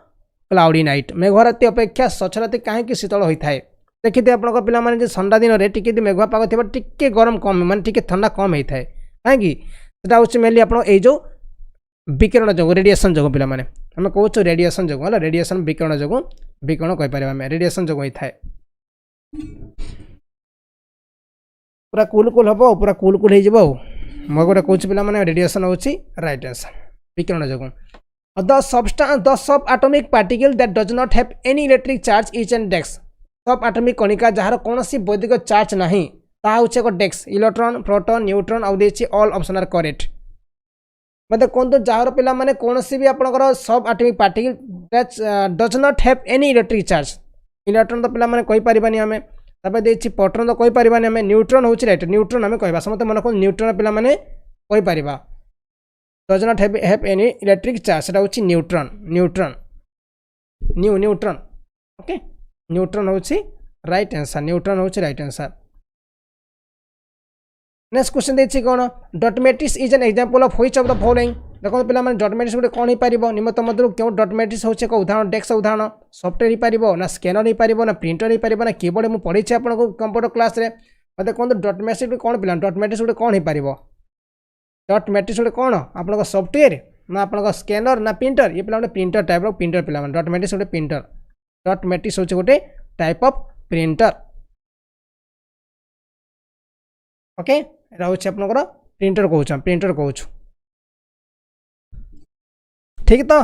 Speaker 1: cloudy night मेघुआ राति अपेक्षा स्वच्छ राति काहे शीतल होई थाए देखिते आपन पिला माने जे ठंडा दिन रे टिके मेघुआ पाग थिबा टिके गरम कम माने टिके ठंडा कम होई थाए काहे सेटा होछि मेनली आपन ए जो विकिरण जो रेडिएशन जो पिला माने हम कहूँ रेडिएशन जो है रेडिएशन विकिरण जो विकिरण कहीपर आम रेडिएशन जो होता है पूरा कूल हम पूरा कूल हो मैं गोटे कौच पे रेडिएशन हूँ राइट आंसर विकिरण जो the sub atomic particle that does not have any electric charge is an desk सब एटॉमिक कणिका जार कौन वैदिक चार्ज ना ता हूँ एक डेस्क इलेक्ट्रॉन प्रोटॉन न्यूट्रॉन आउ ऑल ऑप्शन आर करेक्ट मतलब कहते जार पिला माने कौन भी आपंकर सब atomic particle does not have any electric charge electron तो पिला माने कहि परिबानी हमें तबे देछि प्रोटॉन तो कहि परिबानी हमें न्यूट्रॉन होछि राइट न्यूट्रॉन हमें कहबा समते मन को न्यूट्रॉन पिला माने कहि परिबा does not have any electric charge सेटा होछि न्यूट्रॉन न्यूट्रॉन ओके न्यूट्रॉन होछि राइट आंसर न्यूट्रॉन होछि राइट आंसर नेक्स्ट क्वेश्चन देखिए कौन dot matrix is an example of which of the following देखो पे डॉट मैट्रिक्स गोटे कौन हो पार निम्न मध्य क्यों डॉट मैट्रिक्स होचे एक उदाहरण डेस्क उदाहरण सॉफ्टवेयर हो पार ना स्कैनर हो पार ना प्रिंटर हो पार ना कीबोर्ड मुझे पढ़ी आपको कंप्यूटर क्लास रे मतलब कहते डॉट मैट्रिक्स कौन पिला डॉट मैट्रिक्स गोटे कौन हो पार डॉट मैट्रिक्स गोटे कौन आप सॉफ्टवेयर ना आप स्कैनर ना प्रिंटर ये पे प्रिंटर टाइप प्रिंटर पिला डॉट मैट्रिक्स गोटे प्रिंटर डॉट मैट्रिक्स होचे गोटे टाइप ऑफ प्रिंटर ओके एटा होछि आपनकर प्रिंटर कहूँ ठीक तो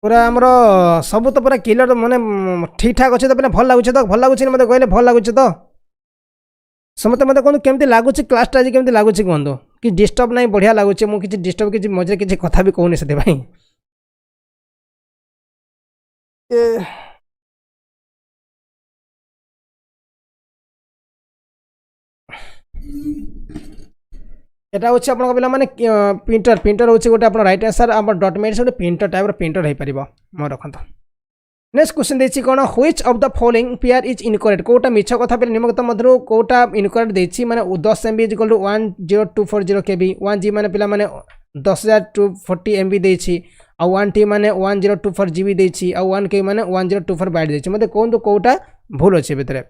Speaker 1: पूरा आमर सब तो पूरा क्लियर माने ठीक ठाक अच्छे तो पे भल लगुच तो भल लगुच मत कहले भल लगुच तो समस्त मत कहूँ केमती लगुच क्लासटा आज केमती लगुच कहूँ कि डिस्टर्ब नहीं बढ़िया लगुच मुझे डिस्टर्ब किसी मझे किसी कथा भी कहूनी से एटा होछि आपन पिला माने प्रिंटर होछि गोटे आपन राइट आंसर आप डॉट मैट्रिक्स गोटे प्रिंटर टाइप प्रिंटर हो पारिबो म रखंतो नेक्स्ट क्वेश्चन देछि कोन which of the following pair is incorrect कोटा मिछ कथा पे निम्नलिखित मध्य कोटा इनकरेक्ट देछि माने 10 MB is equal to 10240 KB 1G माने पिला माने 10240 MB देछि आ 1T माने 1024 GB देछि आ 1K माने 1024 बाइट देछि मते कोन कोटा भूल अछि भितरे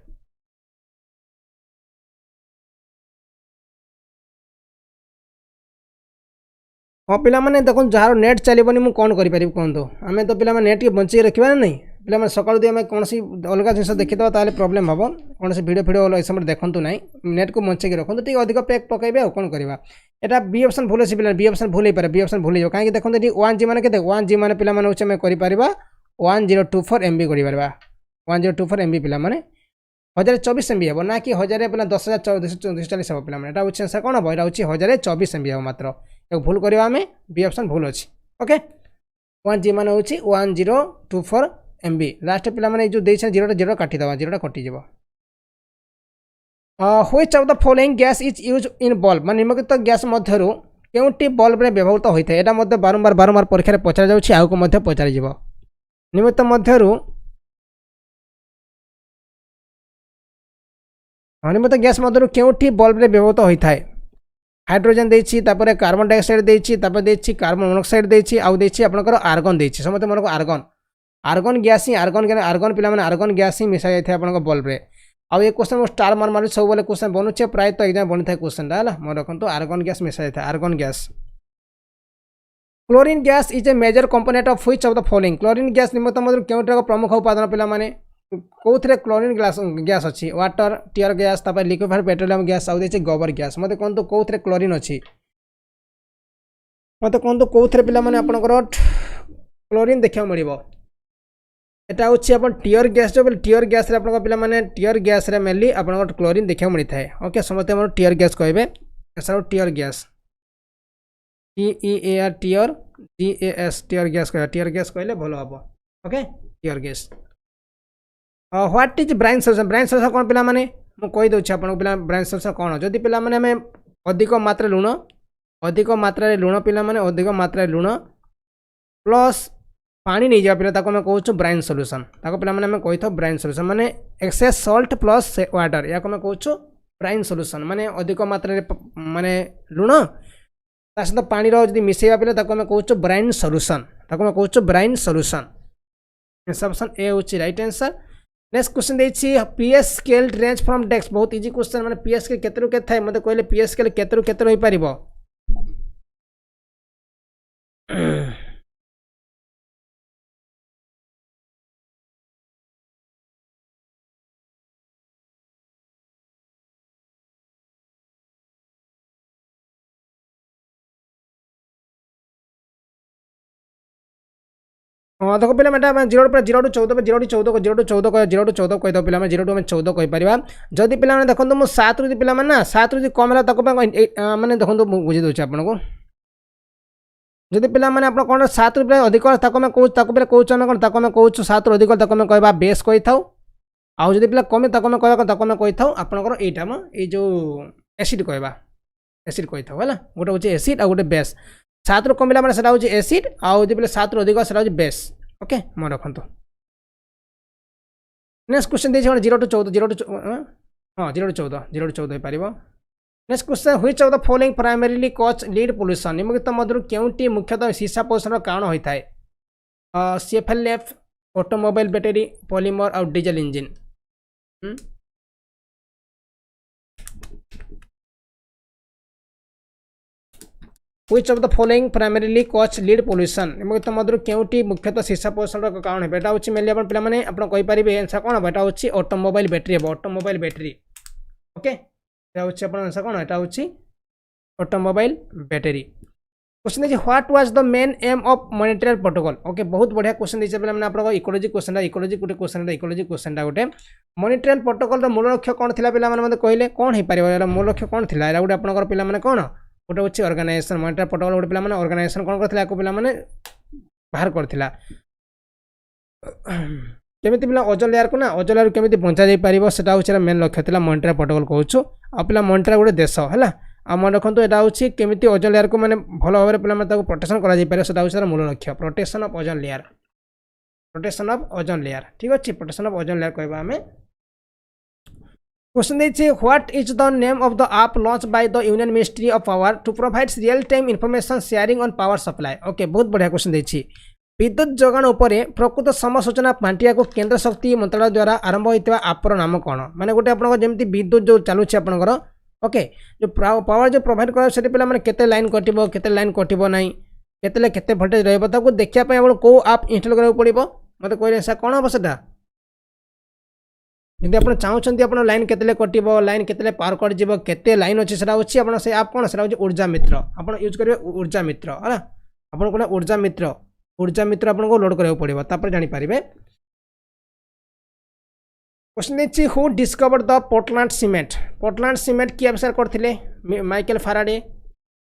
Speaker 1: हाँ पिला माने देखो जार नेट चलबनी मु कौन करि परिबि कहंतो आमे तो पिला माने नेट के बंची रखिबा नहीं पे सकाल आम कौन अलग जिन देखीदे ताले प्रोब्लेम हम कौन भिडियो भिडियो समय देखूँ ना नेट को बंचेक रखुद टी अधिक पैक पकड़े आ कौन करवा यहाँ बी ऑप्शन भूल अच्छे पे बी ऑप्शन भूल हो बी ऑप्शन भूल कहीं देखो 1G मैंने के 1G मैंने पे कर 1024 MB कर 1024 MB पे 1024 MB हम ना कि 1000 पे 10,240 हम पे यहाँ हूँ आंसर कौन हम यहाँ हूँ 1024 MB हम मात्र एक भूल करवा आम बी ऑप्शन भूल अच्छी ओके 1G मान हूँ 1024 MB लास्ट पे जो देते जीरो जीरो काटिदेवा जीरोटा कटिज which of the following gas is use in bulb मान निम्नलिखित गैस मध्यरु केउंटी बल्ब रे व्यवहृत होता है यहाँ बारंबार परीक्षा पचरा जाउछि आउ को मध्य पचार जीव निम्नलिखित मध्यरु निम्नलिखित गैस मध्यरु केउंटी बल्ब रे व्यवहृत होता है हाइड्रोजन देछि तापर कार्बन डाइऑक्साइड देछि तापर देछि कार्बन मोनोक्साइड देछि आउ देछि आपनकर आर्गन देछि समते मन को आर्गन गैस ही आर्गन पिला माने आर्गन गैस ही मिसा जाय आपन बल्ब रे आउ ये क्वेश्चन मो स्टार मार मारि सब बेले क्वेश्चन बनुचे प्राय तो एग्जाम बनि थाय क्वेश्चन दा मन रखंतु आर्गन गैस मिसा जाय argon gas chlorine gas is a major component of which of the following chlorine gas निम्नलिखित मध्य केउटा प्रमुख उपादान पिला माने कोथरे क्लोरीन गैस अछि वाटर टीयर गैस तापर लिक्विफाइड पेट्रोलियम गैस आउ देछि गोबर गैस मते कोन तो कोथरे क्लोरीन अछि मते कोन तो कोथरे पिला माने आपनकर क्लोरीन देखिया मिलिबो एटा हूँ आप टीयर गैस जो टीयर गैस रे आपन पिला माने टीयर गैस रे मेनली आपन क्लोरीन देखा मिलता है ओके समझते हम टीयर गैस कहबे sir tear gas TEAR tear GAS tear gas कहबे टीयर गैस कहले भलो हबो okay tear gas what is brine solution कौन पिला माने मु कहि दउछि आपन पिला ब्राइन सल्यूशन कौन जदि पिला माने हमें अधिक मात्रा लुण पिला माने अधिक मात्रा लुण प्लस पानी नहीं जावा पे आम कहूँ ब्राइन सल्यूशन ताको पे आम कही था ब्राइन सल्यूशन माने एक्सेस सॉल्ट प्लस वाटर या आम कहूँ ब्राइन सल्यूशन माने अधिक मात्रा माने लुण ता सहित पानी रो मिसेवा पे आम कहूँ ब्राइन सल्यूशन ताको कहूँ ब्राइन सल्यूशन ऑप्शन ए हूँ राइट आंसर नेक्स्ट क्वेश्चन देखिए PS scale range from desk बहुत इजी क्वेश्चन माने पीएस स्केल केतरु केते थाए मते कहले पीएस स्केल केतरु केते होई परिबो हाँ देखो पे जीरो पर 0 टू 14 0 टू 14 कहीद पे 0 टू 14 कहीपर जदि पे देखो मुझे 7 रु पे 7 रु कम है मैंने देखो बुझी दूसरी आपको जदि पे कौन 7 रु अधिक कहूँ कौन कहूँ 7 रु अधिक कह बेस कही था आउ जदि पे कमे कही था आपंकर यहाँ ये जो एसिड कहवा एसिड कही था है गोटे हूँ एसिड आ गोटे बेस 7 रु कमिला माने सेटा होची एसिड आउ जे बेले 7 रु अधिक सेटा होची बेस ओके मन रखंतु नेक्स्ट क्वेश्चन देछि 0 टू 14 हां 0 टू 14 हो पारिबो next question which of the following primarily cause lead pollution निम्नलिखित मध्यरु केउंटी मुख्यतः सीसा पोषण कारण होई थाए CFLF ऑटोमोबाइल बैटरी पॉलीमर और diesel engine which of the following primarily cause lead pollution निम्नलिखित मध्यरु केउंटी मुख्यतः शीर्ष पोषण कारण है बेटा होची मेनली अपन पिला माने अपन कहि परिबे आंसर कोन बेटा होची ऑटोमोबाइल बैटरी ओके एटा होची अपन आंसर कोन एटा होची ऑटोमोबाइल बैटरी क्वेश्चन देखिए what was the main M of monitoring protocol okay बहुत बढ़िया क्वेश्चन देछि पे मैंने आपन इकोलॉजी क्वेश्चन गोटे मॉनिटरिंग प्रोटोकॉल रो मूल लक्ष्य कोन थिला पिला माने मते कहिले कोन हे पारिबो यार मूल लक्ष्य कोन थिला एरा गोटे आपनकर पिला माने कोन गोटे हूँ ऑर्गेनाइजेशन मॉनिटरिंग प्रोटोकॉल गोटे पे ऑर्गेनाइजेशन कौन करथिला को पिला माने बाहर करथिला केमिति पिला ओजोन लेयर को ना ओजोन लेयर केमिति बंचा जाई परिबो सेटा हूँ मेन लक्ष्य थिला मॉनिटरिंग प्रोटोकॉल कहूछु आ पिला मॉनिटरिंग गोटे देश है आ मन रखु एटा हूँ केमिति ओजोन लेयर को माने भल भाव पिला माने ताको प्रोटेक्शन करा जाई परिबो सेटा हूँ मूल लक्ष्य प्रोटेक्शन ऑफ ओजोन लेयर ठीक अच्छे प्रोटेक्शन ऑफ ओजोन लेयर कहबा हमें क्वेश्चन देखिए what is the name of the app launch by the union ministry of power to provide real time information sharing on power supply okay बहुत बढ़िया क्वेश्चन देखिए विद्युत जोगाण उपरे प्रकृत समसूचना बांटिया को केंद्र शक्ति मंत्रालय द्वारा आरंभ होता ऐपर नाम कौन माने गोटे आपंकर विद्युत जो चलुचे आपंकर ओके जो पावर जो प्रोवाइड कर पे मैंने केते लाइन कटिबो केते लाइन कटिबो नाही केते केते वोल्टेज रहबो ताको देखिया पय आपण को ऐप इंस्टॉल करबो पड़िबो मत कहले सर कौन हम सेटा जदि आप चाहते आप लाइन केतले कटिब लाइन केतले पार कर जीव केते लाइन अच्छे से आप से आप कौन से ऊर्जा मित्र आप यूज करेंगे ऊर्जा मित्र है आपको कौन ऊर्जा मित्र आपको लोड करा पड़ो तापर जानीपर क्वेश्चन देखिए who discovered the Portland cement किए आविष्कार करते माइकल फाराडे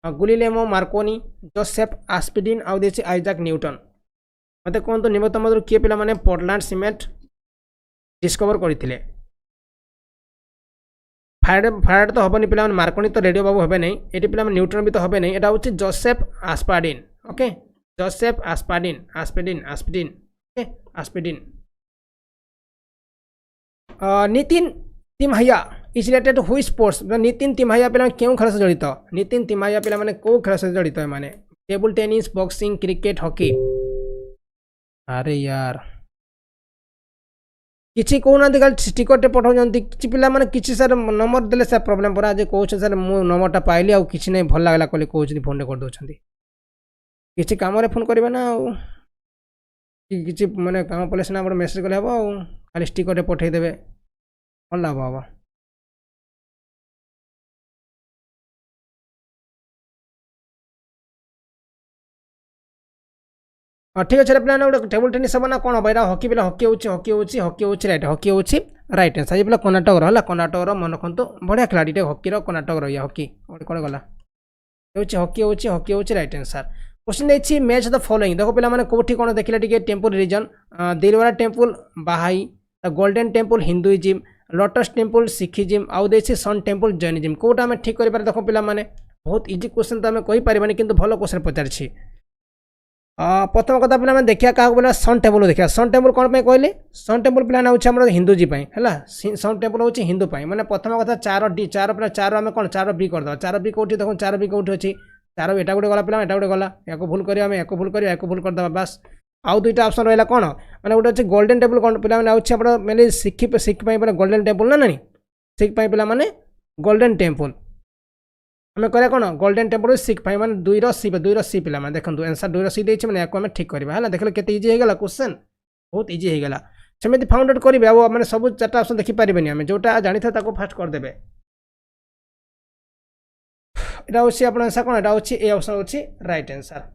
Speaker 1: गुलिलेमो मार्कोनी जोसेफ आस्पिडिन आउ देखिए आइजाक न्यूटन मत कहतु निम्नतम मध्य किए पिला माने पोर्टलैंड सीमेंट डिस्कवर करते फाराडे तो हेनी पे मार्कोनी तो रेडियो बाबू हे नहीं ये पे न्यूटन भी तो हे नहीं यहाँ हूँ Joseph Aspdin okay Joseph Aspdin Aspdin Aspdin okay Aspdin Nitin Thimmaiah is related हुई स्पोर्ट्स नितिन तिम्हाइया पे क्यों खेल से जड़ित नितिन तिम्हाइया पे मैंने कौ खेल से जड़ित है माने table tennis boxing cricket hockey अरे यार किसी कहना टिकटे पठाऊँ कि पिला माने किसी सर नंबर देले सर प्रोब्लेम पर आज कहते सर मु नंबरटा पाइली आउ किसी नहीं भल लगला कहले कहते फोन कर दौरान किसी कम फोन करवा ना कि माने काम पड़े सीना मेसेज कले हम खाली टिकटे पठेदेवे कौन लाभ हम ठीक अच्छे पे गोटे टेबल टेनिस हम ना कौन हम यहाँ हकी पिला हकी राइट हकी हूँ राइट आंसर ये पिला कर्णाटक है कर्णाटक मन रखु बढ़िया खिलाड़ी हकीर कर्णाटक ये हकी कौन गला हकी हूँ राइट आंसर क्वेश्चन देखिए मैच द फॉलोइंग देखो पे मैंने कौटी कौन देखिले टी temple religion Dilwara temple Bahai golden temple Hinduism lotus temple Sikhism आउ देखिए सन टेम्पल जैनिज्म कौटा आम ठीक कर देखो पे बहुत इजी क्वेश्चन तो आम कहीपर कि भल क्वेश्चन पचारि प्रथम कथा पे देखा क्या बोला सन टेम्पल देखा सन टेम्पल कौन पे कहले सन टेम्पल पे हूँ हिंदूजी है सन टेम्पल हूँ हिंदू मैंने प्रथम कथा 4D 4 पे 4 आम कौन 4B करदे 4B कौटी देखो 4B कौटी अच्छी 4 एटा गोटे गला पे एटा गोटे गला या भूल करें आम या भूल कर या भूल करदे बास आउ दुईटा ऑप्शन रहा कौन मैंने गोटे अच्छे गोल्डन टेम्पल कौन पे मेनली सिख गोल्डन टेम्पल ना नहीं सिख पे मैंने गोल्डन टेम्पल आम कह कौन गोल्डन टेम्पल सिख पाई मैंने 2 सी पे देखो आंसर 2 सी देती मैंने या ठीक करवा है देख के इजी होगा क्वेश्चन बहुत इजी होगा सेमती फाउंडेड करेंगे अब मैंने सब 4टा ऑप्शन देखिपारे आम जोटा जानी था फास्ट करदे यहाँ हूँ आप आंसर कौन यहाँ हूँ ए ऑप्शन हूँ राइट आंसर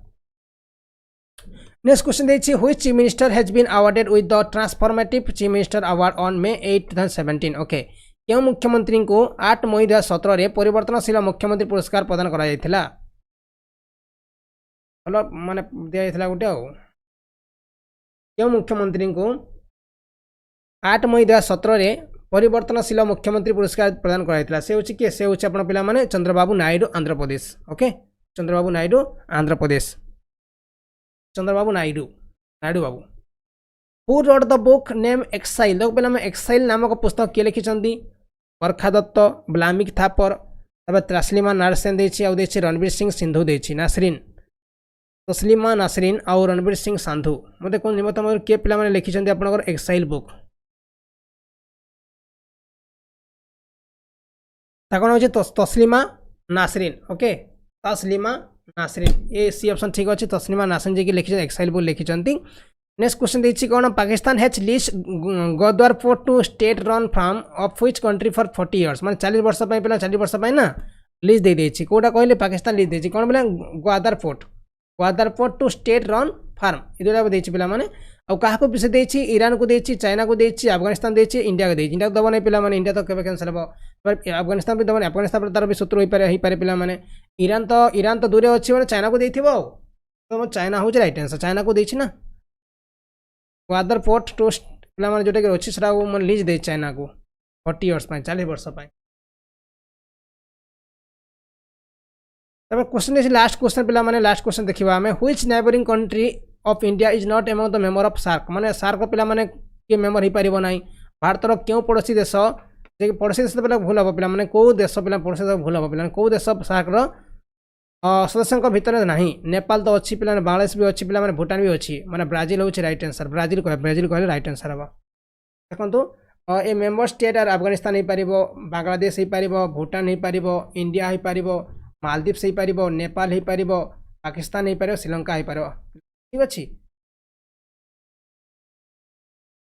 Speaker 1: नेक्स्ट क्वेश्चन देखिए which chief minister has been awarded with the transformative chief minister award on May 8, 2017 okay क्यों मुख्यमंत्री को 8 मई 2017 परिवर्तनशील मुख्यमंत्री पुरस्कार प्रदान करा जायथिला भलो माने दिया जायथिला गोटे क्यों मुख्यमंत्री को 8 मई 2017 परिवर्तनशील मुख्यमंत्री पुरस्कार प्रदान करा जायथिला से होची के से होची आपण पिला माने Chandrababu Naidu Andhra Pradesh okay Chandrababu Naidu Andhra Pradesh Chandrababu Naidu Naidu Babu who wrote the book name exile देखो पे एक्साइल नामक पुस्तक किए लिखिं बरखा दत्त ब्लामिक थापर तस्लिमा नारसेन आउ रणवीर सिंह सिंधु नासरीन तस्लिमा नासरीन आउ रणवीर सिंह साधु मत कौन निम्नतम किए पे लिखिं आप एक्साइल बुक कौन हो तस्लिमा नासरीन ओके तस्लिमा नासरीन ये सी ऑप्शन ठीक अच्छे तस्लिमा नासरीन जी लिखी एक्साइल बुक लिखिं नेक्स्ट क्वेश्चन देखिए कौन Pakistan has list Gwadar port to state run from of which country for 40 years माने 40 वर्ष पे 40 वर्ष पे ना लिस्ट दे देछि कोटा कहले पाकिस्तान लिस्ट देछि कौन बोले Gwadar port to state run farm ये दुटा देछि पिला माने आ कहा को विषय देछि ईरान को देछि चाइना को देछि अफगानिस्तान देछि इंडिया को देछि इंडिया दबा नहीं पिला माने इंडिया तो केबे कैंसिल हो अफगानिस्तान भी दबा नहीं अफगानिस्तान पर तार भी शत्रु होई पारे पिला माने ईरान तो दूर अछि माने चाइना को देथिबो तो चाइना हो राइट आंसर चाइना को देछि ना ग्वादर फोर्ट टू पिला माने जोटा अच्छी से मन लीज दे चाइना को 40 इयर्स 40 वर्ष क्वेश्चन देखिए लास्ट क्वेश्चन पिला माने लास्ट क्वेश्चन देखिबा हमें which neighbouring country of India is not among the member of SAARC माने सार्क पिला माने के मेंबर ही पारिबो नाही भारतर क्यों पड़ोसी देश जे पड़ोसी देश पिला भूल हम पिला माने को देश पिला पड़ोसी देश भूल हम पिला को देश सार्क रो सदस्यों भितर नहीं नेपाल तो अच्छी पिला बांग्लादेश भी अच्छी पिला भूटान भी अच्छी माने ब्राजिल हूँ राइट आंसर ब्राजिल कहले राइट आंसर हम देखो a member state are Afghanistan हो पार बांग्लादेश हो पार भूटान हो पार इंडिया हो पार मालदीव्स हो पार नेपाल हो पार पाकिस्तान हो पार श्रीलंका हो पार ठीक अच्छे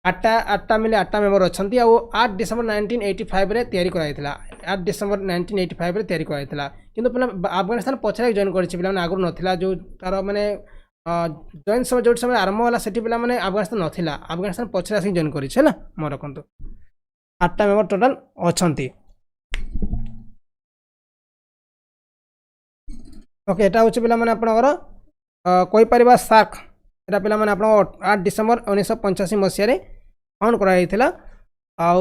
Speaker 1: आठटा आठटा मिले आठटा मेम्बर अच्छा आउ 8 डिसेम्बर 1985 रे तैयारी कराइथिला 8 डिसेम्बर 1985 रे तैयारी कराइथिला किंतु पिला अफगानिस्तान पछरे जॉइन करछि पिला आगु नथिला जो तार माने जॉइन समय जो समय आरंभ होला सेठी पिला माने अफगानिस्तान नथिला अफगानिस्तान पछरे आसी जॉइन करिछ हैला मोर रखंतु 8टा मेम्बर टोटल अछंती ओके एटा होछि पिला माने आपनकर कोइ परिबा सार्क एटा पिला माने आपन 8 डिसेम्बर 1985 मसिया रे फाउंड करा आउ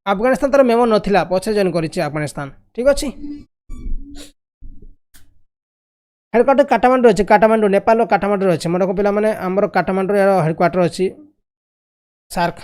Speaker 1: अफगानिस्तान तार मेमो नथिला पछे जॉइन करिछि अफगानिस्तान ठीक अछि हेडक्वार्टर काठमांडू अछि काठमांडू नेपाल काठमांडू अछि मोर को पिला माने हमर काठमांडू हेडक्वार्टर अछि सार्क